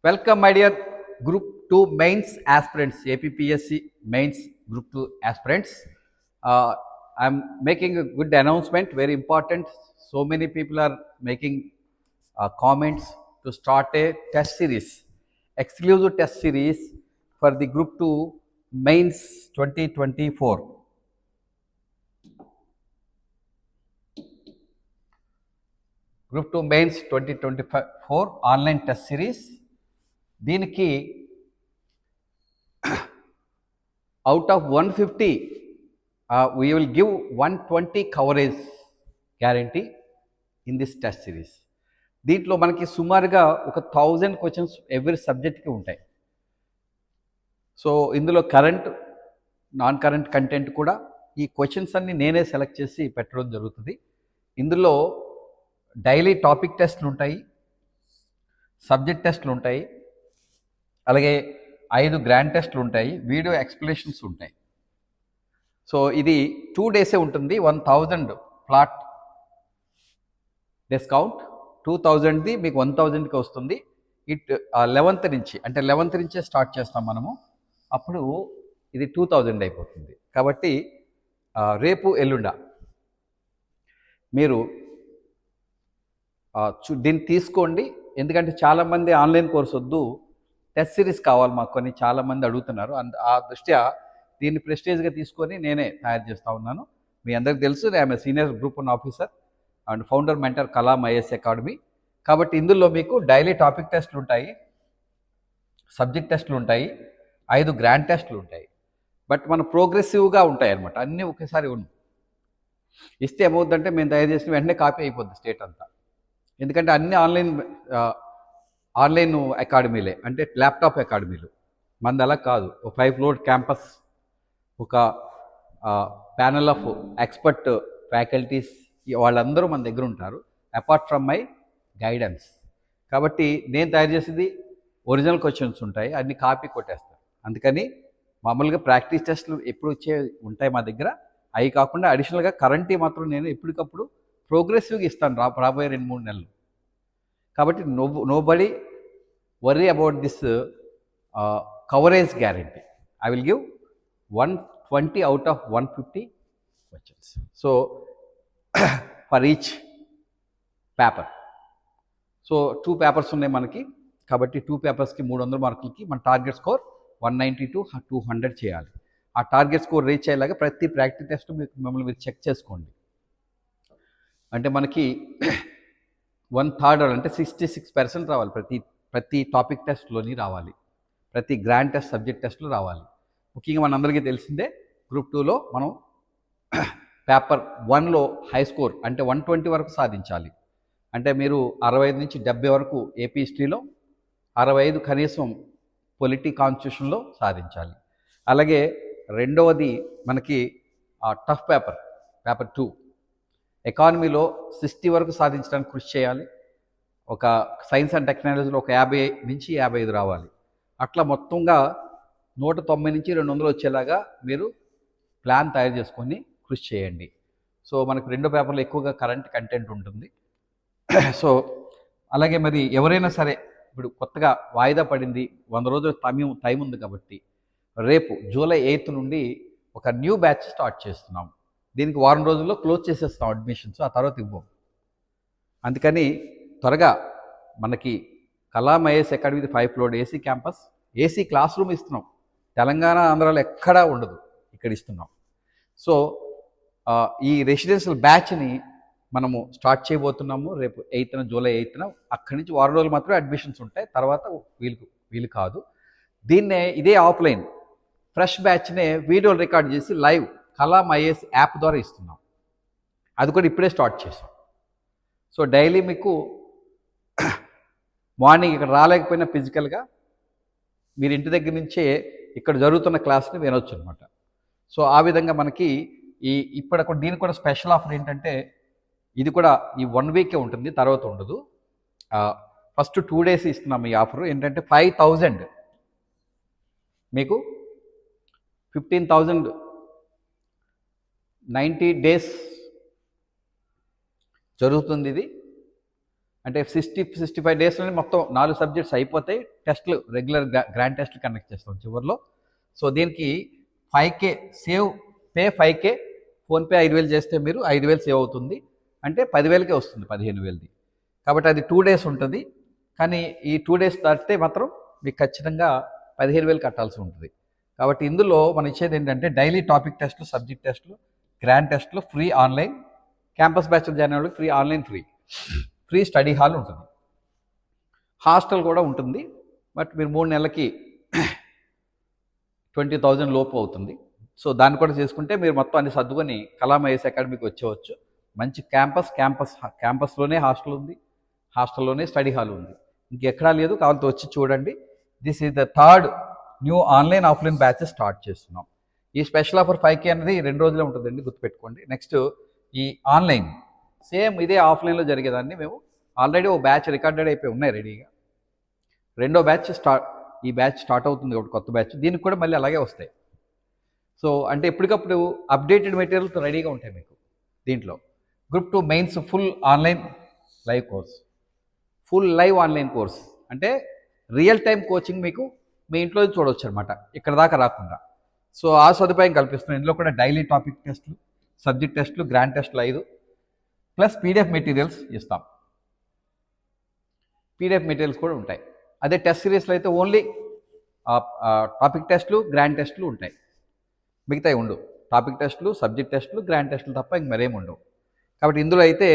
Welcome, my dear Group 2 mains aspirants, APPSC mains Group 2 aspirants. I'm making a good announcement, very important. So many people are making comments to start a test series, exclusive test series for the Group 2 mains 2024. Group 2 mains 2024 online test series. దీనికి out of 150 we will give 120 coverage guarantee in this test series. దీంట్లో మనకి సుమారుగా ఒక 1000 questions every సబ్జెక్ట్కి ఉంటాయి. So ఇందులో current non current content కూడా ఈ క్వశ్చన్స్ అన్ని నేనే సెలెక్ట్ చేసి పెట్టడం జరుగుతుంది. ఇందులో డైలీ టాపిక్ టెస్ట్లు ఉంటాయి, సబ్జెక్ట్ టెస్ట్లు ఉంటాయి, అలాగే 5 గ్రాండ్ టెస్ట్లు ఉంటాయి, వీడియో ఎక్స్ప్లెనేషన్స్ ఉంటాయి. సో ఇది 2 డేసే ఉంటుంది. 1000 ప్లాట్ డిస్కౌంట్, 2000ది మీకు 1000కి వస్తుంది. 11th నుంచి, అంటే 11th నుంచే స్టార్ట్ చేస్తాం మనము. అప్పుడు ఇది 2000 అయిపోతుంది. కాబట్టి రేపు ఎల్లుండ మీరు దీన్ని తీసుకోండి. ఎందుకంటే చాలామంది ఆన్లైన్ కోర్స్ వద్దు, టెస్ట్ సిరీస్ కావాలి మాకు అని చాలామంది అడుగుతున్నారు. ఆ దృష్ట్యా దీన్ని ప్రెస్టేజ్గా తీసుకొని నేనే తయారు చేస్తూ ఉన్నాను. మీ అందరికీ తెలుసు, I'm senior group 1 officer and founder mentor Kalam IAS academy. కాబట్టి ఇందులో మీకు డైలీ టాపిక్ టెస్ట్లు ఉంటాయి, సబ్జెక్ట్ టెస్ట్లు ఉంటాయి, 5 గ్రాండ్ టెస్ట్లు ఉంటాయి. బట్ మన ప్రోగ్రెసివ్గా ఉంటాయి అన్నమాట. అన్నీ ఒకేసారి ఇస్తే ఏమవుతుందంటే మేము తయారు చేసిన వెంటనే కాపీ అయిపోద్ది స్టేట్ అంతా. ఎందుకంటే అన్ని ఆన్లైన్ అకాడమీలే, అంటే ల్యాప్టాప్ అకాడమీలు. మనది అలా కాదు. ఒక 5 ఫ్లోర్ క్యాంపస్, ఒక ప్యానల్ ఆఫ్ ఎక్స్పర్ట్ ఫ్యాకల్టీస్, వాళ్ళందరూ మన దగ్గర ఉంటారు అపార్ట్ ఫ్రమ్ మై గైడెన్స్. కాబట్టి నేను తయారు చేసేది ఒరిజినల్ క్వశ్చన్స్ ఉంటాయి, అన్ని కాపీ కొట్టేస్తాను. అందుకని మామూలుగా ప్రాక్టీస్ టెస్ట్లు ఎప్పుడు వచ్చే ఉంటాయి మా దగ్గర. అవి కాకుండా అడిషనల్గా కరెంట్ మాత్రం నేను ఎప్పటికప్పుడు ప్రోగ్రెసివ్గా ఇస్తాను రాబోయే 2-3 నెలలు. కాబట్టి nobody worry about this coverage guarantee. I will give 120 out of 150 questions. So for each paper. So 2 papers ఉన్నాయి మనకి. కాబట్టి 2 పేపర్స్కి 300 మార్కులకి మన టార్గెట్ స్కోర్ 190 to 200 చేయాలి. ఆ టార్గెట్ స్కోర్ రీచ్ అయ్యేలాగా ప్రతి ప్రాక్టీస్ టెస్ట్ మిమ్మల్ని మీరు చెక్ చేసుకోండి. అంటే మనకి 1/3 అంటే 66% రావాలి. ప్రతి టాపిక్ టెస్ట్లోని రావాలి, ప్రతి గ్రాండ్ టెస్ట్ సబ్జెక్ట్ టెస్ట్లో రావాలి. ముఖ్యంగా మనందరికీ తెలిసిందే, గ్రూప్ 2లో మనం పేపర్ 1లో హై స్కోర్ అంటే 120 వరకు సాధించాలి. అంటే మీరు 65 నుంచి 70 వరకు ఏపీ హిస్టరీలో, 65 కనీసం పొలిటీ కాన్స్టిట్యూషన్లో సాధించాలి. అలాగే రెండవది మనకి టఫ్ పేపర్ 2 ఎకానమీలో 60 వరకు సాధించడానికి కృషి చేయాలి. ఒక సైన్స్ అండ్ టెక్నాలజీలో ఒక 50 నుంచి 55 రావాలి. అట్లా మొత్తంగా 190 నుంచి 200 వచ్చేలాగా మీరు ప్లాన్ తయారు చేసుకొని కృషి చేయండి. సో మనకు 2 పేపర్లు ఎక్కువగా కరెంట్ కంటెంట్ ఉంటుంది. సో అలాగే మరి ఎవరైనా సరే ఇప్పుడు కొత్తగా వాయిదా పడింది, 100 రోజులు టైం ఉంది కాబట్టి రేపు జూలై 8 నుండి ఒక న్యూ బ్యాచ్ స్టార్ట్ చేస్తున్నాం. దీనికి 1 వారం రోజుల్లో క్లోజ్ చేసేస్తాం అడ్మిషన్స్, ఆ తర్వాత ఇవ్వం. అందుకని త్వరగా మనకి Kalam IAS academy 5 floor AC campus, AC class room ఇస్తున్నాం. తెలంగాణ ఆంధ్రాలో ఎక్కడా ఉండదు, ఇక్కడ ఇస్తున్నాం. సో ఈ రెసిడెన్షియల్ బ్యాచ్ని మనము స్టార్ట్ చేయబోతున్నాము రేపు జూలై 8న. అక్కడి నుంచి 1 వారం రోజులు మాత్రమే అడ్మిషన్స్ ఉంటాయి, తర్వాత వీలు కాదు. దీన్నే ఇదే ఆఫ్లైన్ ఫ్రెష్ బ్యాచ్నే వీడియోలు రికార్డ్ చేసి లైవ్ కలాం ఐఏఎస్ యాప్ ద్వారా ఇస్తున్నాం. అది కూడా ఇప్పుడే స్టార్ట్ చేసాం. సో డైలీ మీకు మార్నింగ్ ఇక్కడ రాలేకపోయినా ఫిజికల్గా మీరు ఇంటి దగ్గర నుంచే ఇక్కడ జరుగుతున్న క్లాస్ని వినొచ్చు అనమాట. సో ఆ విధంగా మనకి ఇప్పుడు దీనికి కూడా స్పెషల్ ఆఫర్ ఏంటంటే, ఇది కూడా ఈ 1 వీకే ఉంటుంది, తర్వాత ఉండదు. ఫస్ట్ 2 డేస్ ఇస్తున్నాం ఈ ఆఫర్. ఏంటంటే 5000 మీకు 15,000 90 డేస్ జరుగుతుంది. ఇది అంటే 65 డేస్లోనే మొత్తం 4 సబ్జెక్ట్స్ అయిపోతాయి. టెస్టులు రెగ్యులర్ గ్రాండ్ టెస్టులు కండక్ట్ చేస్తాం చివరిలో. సో దీనికి 5K save, pay 5K, PhonePe 5,000 చేస్తే మీరు 5,000 సేవ్ అవుతుంది. అంటే 10,000కే వస్తుంది 15,000ది. కాబట్టి అది 2 డేస్ ఉంటుంది. కానీ ఈ 2 డేస్ దాటితే మాత్రం మీకు ఖచ్చితంగా 15,000 కట్టాల్సి ఉంటుంది. కాబట్టి ఇందులో మనం ఇచ్చేది ఏంటంటే డైలీ టాపిక్ టెస్టులు, సబ్జెక్ట్ టెస్టులు, గ్రాండ్ టెస్టులు ఫ్రీ ఆన్లైన్, క్యాంపస్ బ్యాచ్లు జాయిన్ అవ్వడానికి free online, free study hall ఉంటుంది, హాస్టల్ కూడా ఉంటుంది. బట్ మీరు 3 నెలలకి 20,000 లోపు అవుతుంది. సో దాన్ని కూడా చేసుకుంటే మీరు మొత్తం అన్ని సర్దుకొని కలాం ఐఏఎస్ అకాడమీకి వచ్చేవచ్చు. మంచి క్యాంపస్లోనే హాస్టల్ ఉంది, హాస్టల్లోనే స్టడీ హాల్ ఉంది, ఇంకెక్కడా లేదు. కావాలంటే వచ్చి చూడండి. This is the 3rd new online offline batches start చేస్తున్నాం. ఈ స్పెషల్ ఆఫర్ 5K అనేది 2 రోజులే ఉంటుందండి, గుర్తుపెట్టుకోండి. నెక్స్ట్ ఈ ఆన్లైన్ సేమ్ ఇదే ఆఫ్లైన్లో జరిగేదాన్ని మేము ఆల్రెడీ ఓ బ్యాచ్ రికార్డెడ్ అయిపోయి ఉన్నాయి రెడీగా. రెండో బ్యాచ్ ఈ బ్యాచ్ స్టార్ట్ అవుతుంది ఒకటి కొత్త బ్యాచ్, దీనికి కూడా మళ్ళీ అలాగే వస్తాయి. సో అంటే ఎప్పటికప్పుడు అప్డేటెడ్ మెటీరియల్స్ రెడీగా ఉంటాయి మీకు. దీంట్లో group 2 mains full online live course, full live online course అంటే రియల్ టైం కోచింగ్ మీకు మీ ఇంట్లో చూడవచ్చు అనమాట, ఇక్కడ దాకా రాకుండా. సో ఆ సదుపాయం కల్పిస్తున్నాం. ఇందులో కూడా డైలీ టాపిక్ టెస్టులు, సబ్జెక్ట్ టెస్టులు, గ్రాండ్ టెస్టులు 5 ప్లస్ పీడిఎఫ్ మెటీరియల్స్ ఇస్తాం. పీడిఎఫ్ మెటీరియల్స్ కూడా ఉంటాయి. అదే టెస్ట్ సిరీస్లో అయితే ఓన్లీ టాపిక్ టెస్టులు, గ్రాండ్ టెస్టులు ఉంటాయి, మిగతాయి ఉండవు. టాపిక్ టెస్టులు, సబ్జెక్ట్ టెస్టులు, గ్రాండ్ టెస్టులు తప్ప ఇంక మరేమి ఉండవు. కాబట్టి ఇందులో అయితే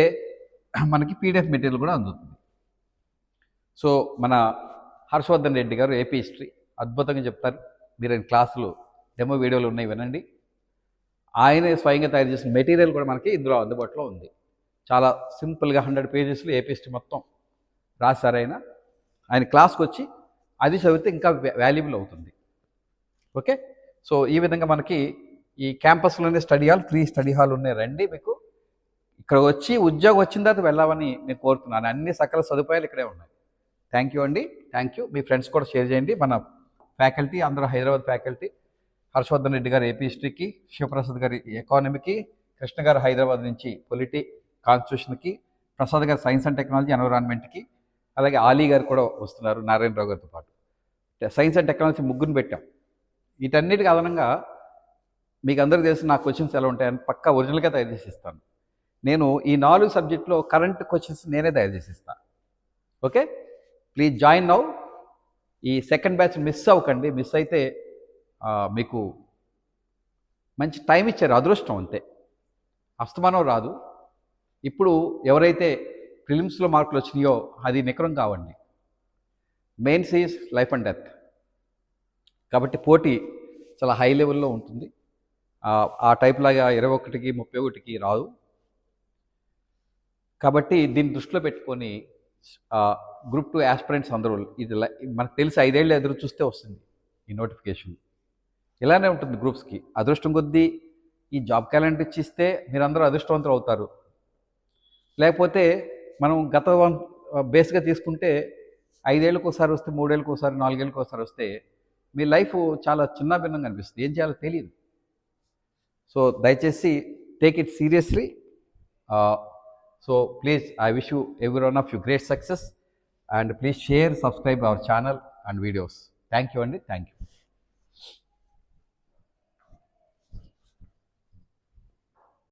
మనకి పీడిఎఫ్ మెటీరియల్ కూడా అందుతుంది. సో మన హర్షవర్ధన్ రెడ్డి గారు ఏపీ హిస్టరీ అద్భుతంగా చెప్తారు. మీరు క్లాసులు డెమో వీడియోలు ఉన్నాయి, వినండి. ఆయనే స్వయంగా తయారు చేసిన మెటీరియల్ కూడా మనకి ఇందులో అందుబాటులో ఉంది. చాలా సింపుల్గా 100 పేజెస్లో ఏపీ హిస్టరీ మొత్తం రాశారు ఆయన క్లాస్కి వచ్చి అది చదివితే ఇంకా వాల్యుబుల్ అవుతుంది. ఓకే, సో ఈ విధంగా మనకి ఈ క్యాంపస్లోనే study hall, free study hall ఉన్నాయి. రండి, మీకు ఇక్కడ వచ్చి ఉద్యోగం వచ్చిన తర్వాత వెళ్ళామని నేను కోరుతున్నాను. అన్ని సకల సదుపాయాలు ఇక్కడే ఉన్నాయి. థ్యాంక్ యూ అండి, థ్యాంక్ యూ. మీ ఫ్రెండ్స్ కూడా షేర్ చేయండి. మన ఫ్యాకల్టీ అందరూ హైదరాబాద్ ఫ్యాకల్టీ, హర్షవర్ధన్ రెడ్డి గారు ఏపీ హిస్టరీకి, శివప్రసాద్ గారి ఎకానమీకి, కృష్ణ గారు హైదరాబాద్ నుంచి పొలిటీ కాన్స్టిట్యూషన్కి, ప్రసాద్ గారు సైన్స్ అండ్ టెక్నాలజీ ఎన్విరాన్మెంట్కి, అలాగే ఆలీ గారు కూడా వస్తున్నారు నారాయణరావు గారితో పాటు. సైన్స్ అండ్ టెక్నాలజీ ముగ్గురు పెట్టాం. వీటన్నిటికి అదనంగా మీకు అందరికీ తెలిసి నా క్వశ్చన్స్ ఎలా ఉంటాయని పక్కా ఒరిజినల్గా తయారు చేసి ఇస్తాను. నేను ఈ 4 సబ్జెక్టులో కరెంట్ క్వశ్చన్స్ నేనే తయారు చేసి ఇస్తాను. Okay, please join now. ఈ సెకండ్ బ్యాచ్ మిస్ అవ్వకండి. మిస్ అయితే మీకు మంచి టైం ఇచ్చారు, అదృష్టం అంతే, అస్తమానం రాదు. ఇప్పుడు ఎవరైతే ప్రిలిమ్స్లో మార్కులు వచ్చినాయో అది నికరం కావండి. Mains is life and death. కాబట్టి పోటీ చాలా హై లెవెల్లో ఉంటుంది. ఆ టైప్ లాగా 21కి 31కి రాదు. కాబట్టి దీన్ని దృష్టిలో పెట్టుకొని గ్రూప్ 2 యాస్పిరెంట్స్ అందరూ, ఇది మనకు తెలిసి 5 ఏళ్ళు ఎదురు చూస్తే వస్తుంది ఈ నోటిఫికేషన్. ఇలానే ఉంటుంది గ్రూప్స్కి. అదృష్టం కొద్దీ ఈ జాబ్ క్యాలెండర్ ఇచ్చిస్తే మీరందరూ అదృష్టవంతులు అవుతారు. లేకపోతే మనం గత బేస్గా తీసుకుంటే 5 ఏళ్ళకి ఒకసారి వస్తే, 3 ఏళ్ళకి ఒకసారి, 4 ఏళ్ళకి ఒకసారి వస్తే మీ లైఫ్ చాలా చిన్న భిన్నంగా అనిపిస్తుంది, ఏం చేయాలో తెలియదు. సో దయచేసి take it seriously. So please, I wish you every one of you great success, and please share, subscribe our channel and videos. Thank you, Andy. Thank you.